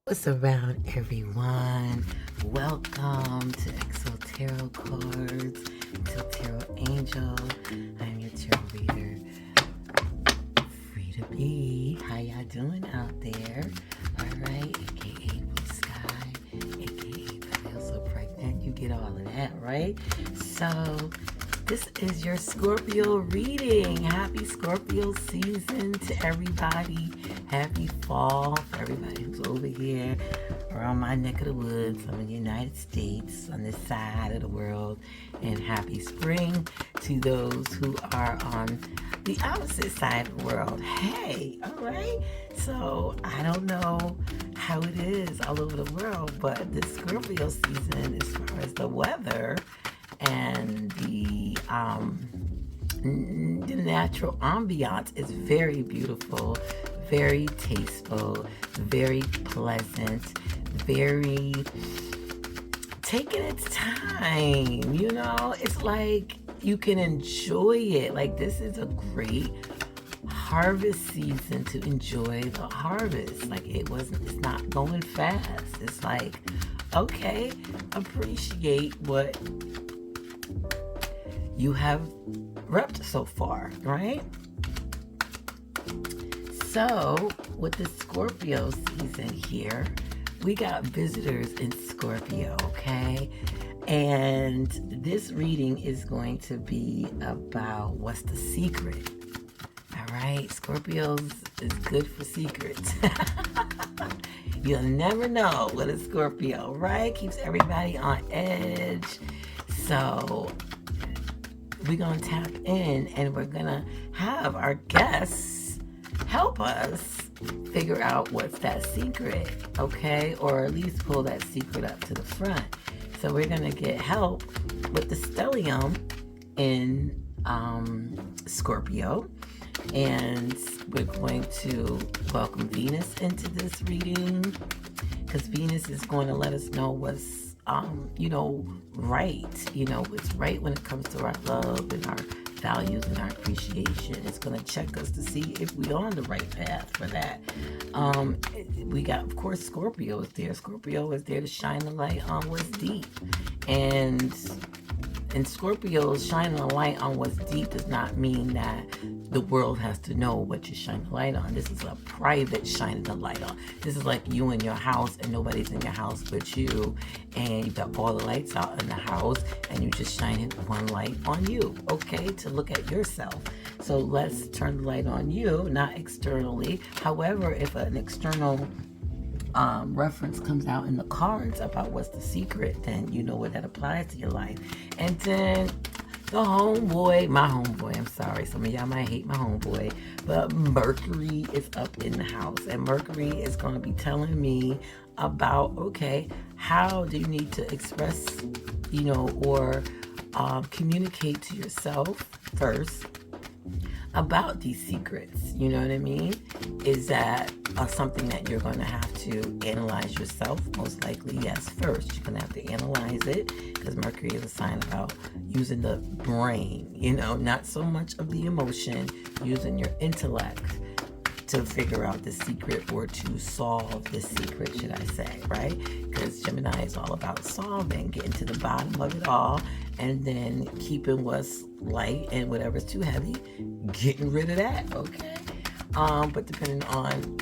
What's around, everyone? Welcome to Exo Tarot Cards, Exo Tarot Angel. I'm your tarot reader, Free to Be. How y'all doing out there? All right, aka Blue Sky, aka I feel so pregnant. You get all of that, right? So this is your Scorpio reading. Happy Scorpio season to everybody. Happy fall for everybody who's over here around my neck of the woods. I'm in the United States on this side of the world. And happy spring to those who are on the opposite side of the world. Hey, all right. So I don't know how it is all over the world, but this Scorpio season, as far as the weather and the natural ambiance, is very beautiful, very tasteful, very pleasant, very taking its time, you know? It's like you can enjoy it. Like, this is a great harvest season to enjoy the harvest. Like, it's not going fast. It's like, okay, appreciate what you have repped so far, right? So, with the Scorpio season here, we got visitors in Scorpio, okay? And this reading is going to be about what's the secret, all right? Scorpios is good for secrets. You'll never know with a Scorpio, right? Keeps everybody on edge. So, we're going to tap in and we're going to have our guests help us figure out what's that secret, okay? Or at least pull that secret up to the front. So we're going to get help with the Stellium in Scorpio. And we're going to welcome Venus into this reading, because Venus is going to let us know what's right. It's right when it comes to our love and our values and our appreciation. It's going to check us to see if we're on the right path for that. We got, of course, Scorpio is there. Scorpio is there to shine the light on what's deep. And Scorpio shining a light on what's deep does not mean that the world has to know what you're shining the light on. This is a private shining the light on. This is like you in your house and nobody's in your house but you, and you've got all the lights out in the house and you just shining one light on you, okay, to look at yourself. So let's turn the light on you, not externally. However, if an external reference comes out in the cards about what's the secret, then you know what that applies to your life. And then my homeboy, I'm sorry, some of y'all might hate my homeboy, but Mercury is up in the house, and Mercury is going to be telling me about, okay, how do you need to express, or communicate to yourself first about these secrets. You know what I mean? Is that something that you're going to have to analyze yourself? Most likely, yes, first. You're going to have to analyze it, because Mercury is a sign about using the brain, not so much of the emotion, using your intellect to figure out the secret, or to solve the secret, should I say, right? Because Gemini is all about solving, getting to the bottom of it all, and then keeping what's light, and whatever's too heavy, getting rid of that, okay? But depending on,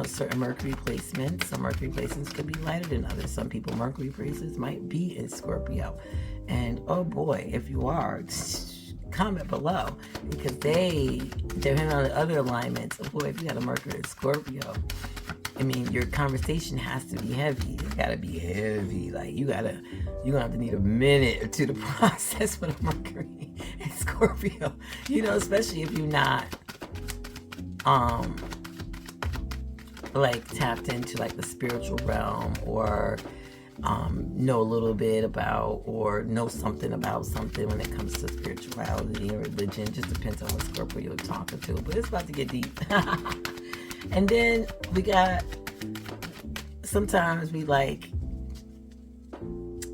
certain Mercury placements, some Mercury placements could be lighter than others. Some people, Mercury placements might be in Scorpio. And oh boy, if you are, comment below, because depending on the other alignments, oh boy, if you got a Mercury in Scorpio, I mean, your conversation has to be heavy. It's got to be heavy. Like, you're going to have to need a minute or two to process with a Mercury in Scorpio, especially if you're not, tapped into, the spiritual realm, or know a little bit about, or know something about something when it comes to spirituality and religion. Just depends on what Scorpio you're talking to, but it's about to get deep. And then we got, sometimes we like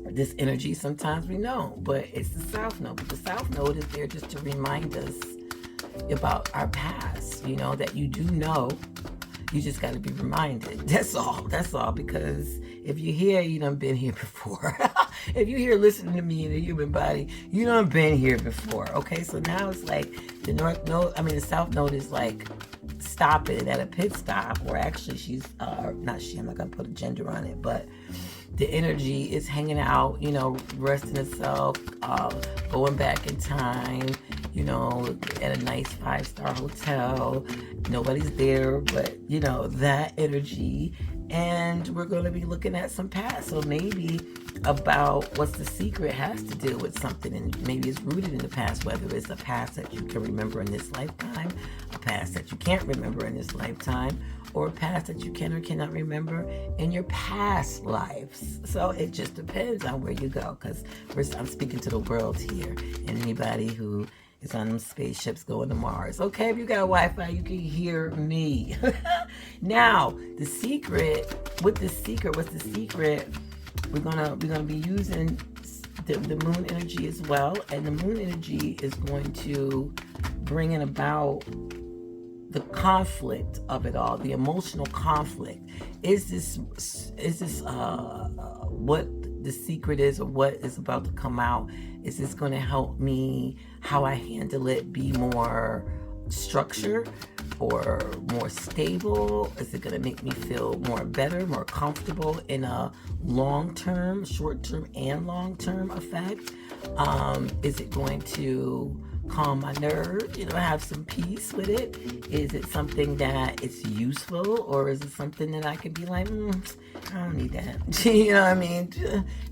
this energy, sometimes we know, but it's the South Node. But the South Node is there just to remind us about our past, that you do know You just got to be reminded. That's all. That's all. Because if you're here, you done been here before. If you're here listening to me in a human body, you done been here before. Okay, so now it's like the the South Node is like stopping at a pit stop, or actually she's not she, I'm not gonna put a gender on it, but the energy is hanging out, you know, resting itself, going back in time, you know, at a nice 5-star hotel. Nobody's there, but you know, that energy. And we're going to be looking at some past. So maybe about what's the secret has to do with something, and maybe it's rooted in the past, whether it's a past that you can remember in this lifetime, a past that you can't remember in this lifetime, or a past that you can or cannot remember in your past lives. So it just depends on where you go, because I'm speaking to the world here, and anybody who is on them spaceships going to Mars. Okay, if you got Wi-Fi, you can hear me. Now, the secret, what's the secret? We're gonna be using the moon energy as well, and the moon energy is going to bring in about the conflict of it all, the emotional conflict. Is this what the secret is, or what is about to come out? Is this going to help me, how I handle it, be more structured or more stable? Is it going to make me feel more better, more comfortable in a long-term, short-term and long-term effect? Is it going to calm my nerves, you know, have some peace with it? Is it something that it's useful, or is it something that I could be like, I don't need that? You know what I mean?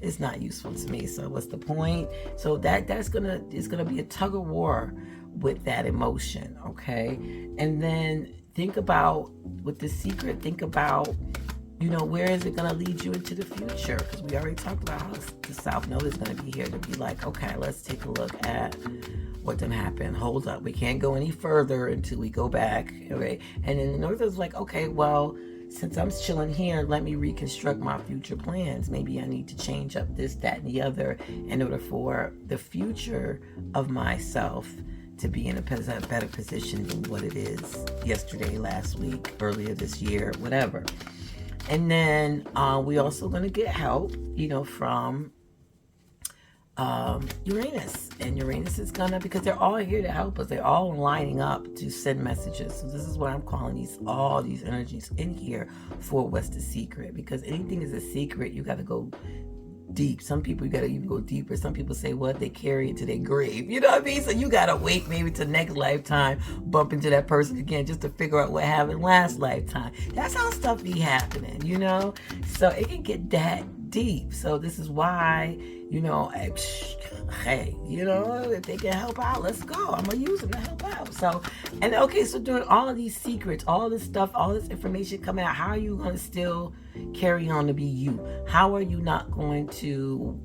It's not useful to me, so what's the point? So it's gonna be a tug of war with that emotion, okay? And then think about, with the secret, think about, you know, where is it going to lead you into the future? Because we already talked about how the South Node is going to be here to be like, okay, let's take a look at what done happened. Hold up. We can't go any further until we go back. Okay? And then the North is like, okay, well, since I'm chilling here, let me reconstruct my future plans. Maybe I need to change up this, that, and the other in order for the future of myself to be in a better position than what it is yesterday, last week, earlier this year, whatever. And then we also going to get help, you know, from Uranus. And Uranus is going to, because they're all here to help us. They're all lining up to send messages. So this is what I'm calling all these energies in here for what's the secret. Because anything is a secret, you got to go deep. Some people, you got to even go deeper. Some people say what they carry into their grave. You know what I mean? So you got to wait maybe till next lifetime, bump into that person again just to figure out what happened last lifetime. That's how stuff be happening, you know? So it can get that deep. So this is why, you know, hey, you know, if they can help out, let's go. I'm going to use them to help out. So, and okay, so doing all of these secrets, all this stuff, all this information coming out, how are you going to still carry on to be you? How are you not going to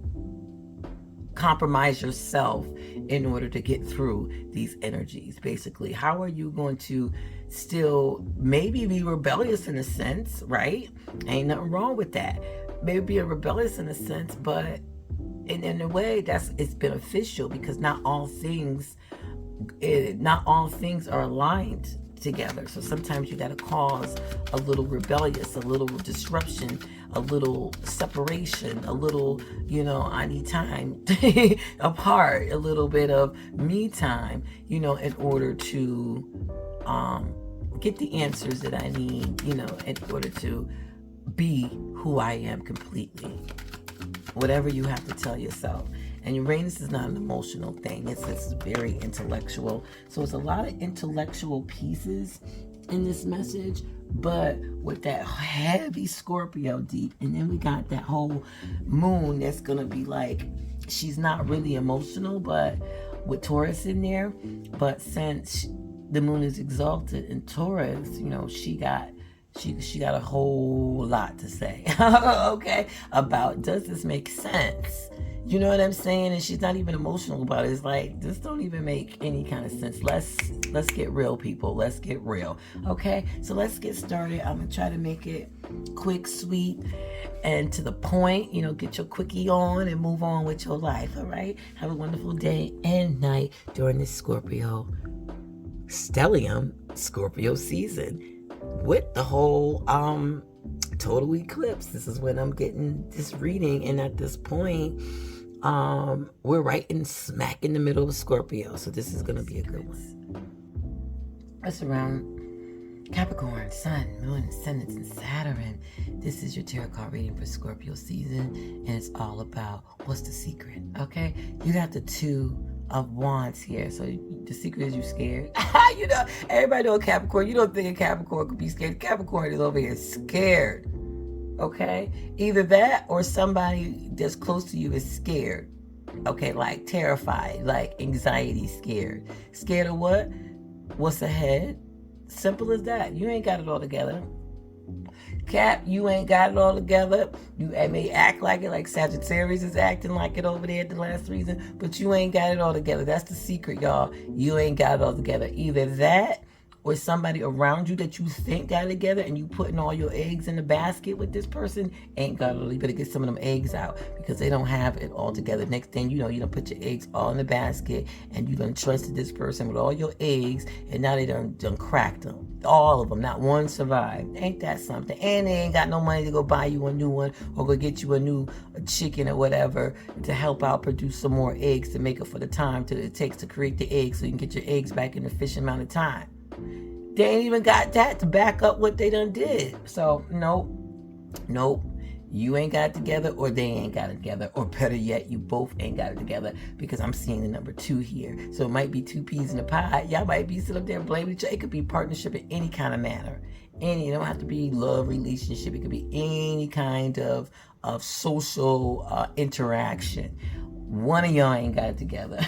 compromise yourself in order to get through these energies? Basically, how are you going to still maybe be rebellious in a sense, right? Ain't nothing wrong with that. Maybe be rebellious in a sense, but in a way it's beneficial, because not all things are aligned together. So sometimes you got to cause a little rebellious, a little disruption, a little separation, a little, you know, I need time apart, a little bit of me time, you know, in order to get the answers that I need, you know, in order to be who I am completely. Whatever you have to tell yourself. And Uranus is not an emotional thing. It's very intellectual. So it's a lot of intellectual pieces in this message, but with that heavy Scorpio deep. And then we got that whole moon that's going to be like, she's not really emotional, but with Taurus in there. But since the moon is exalted in Taurus, you know, she got a whole lot to say, okay, about, does this make sense? You know what I'm saying? And she's not even emotional about it. It's like, this don't even make any kind of sense. Let's get real, people. Let's get real. Okay, so let's get started. I'm gonna try to make it quick, sweet, and to the point. You know, get your quickie on and move on with your life. All right, have a wonderful day and night during this Scorpio Stellium Scorpio season. with the whole total eclipse. This is when I'm getting this reading, and at this point, we're right in smack in the middle of Scorpio, so this is going to be a good one. That's around Capricorn, Sun, Moon, Ascendants, and Saturn. This is your tarot card reading for Scorpio season, and it's all about what's the secret, okay? You got the Two of Wands here, so the secret is you scared. You know, everybody know Capricorn. You don't think a Capricorn could be scared. Capricorn is over here scared, okay? Either that or somebody that's close to you is scared, okay? Like terrified, like anxiety scared. Scared of what? What's ahead? Simple as that. You ain't got it all together. Cap, you ain't got it all together. You may act like it, like Sagittarius is acting like it over there at the last reason, but you ain't got it all together. That's the secret, y'all. You ain't got it all together. Either that or somebody around you that you think got it together, and you putting all your eggs in the basket with this person ain't got it all. You better get some of them eggs out, because they don't have it all together. Next thing you know, you done put your eggs all in the basket, and you done trusted this person with all your eggs, and now they done cracked them. All of them, not one survived. Ain't that something? And they ain't got no money to go buy you a new one, or go get you a new chicken or whatever to help out produce some more eggs to make up for the time it takes to create the eggs, so you can get your eggs back in an efficient amount of time. They ain't even got that to back up what they done did. So, nope. You ain't got it together, or they ain't got it together. Or better yet, you both ain't got it together, because I'm seeing the number 2 here. So it might be two peas in a pie. Y'all might be sitting up there blaming each other. It could be partnership in any kind of manner. It don't have to be love, relationship. It could be any kind of social interaction. One of y'all ain't got it together.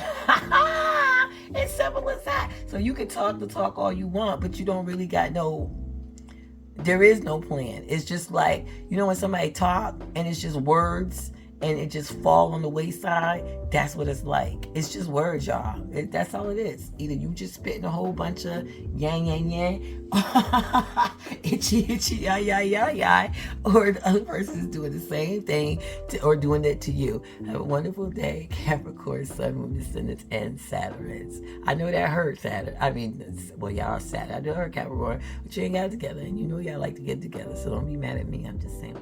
It's simple as that. So you can talk the talk all you want, but you don't really got there is no plan. It's just like, you know, when somebody talk and it's just words and it just fall on the wayside, that's what it's like. It's just words, y'all. That's all it is. Either you just spitting a whole bunch of yang, yang, yang, itchy, itchy, yah, yah, yah, yah, or the other person is doing the same thing or doing that to you. Have a wonderful day, Capricorn, Sun, Moon, Ascendants, and Saturns. I know that hurt, Saturn. I mean, well, y'all are Saturn. I know it hurt, Capricorn, but you ain't got it together, and you know y'all like to get together, so don't be mad at me. I'm just saying.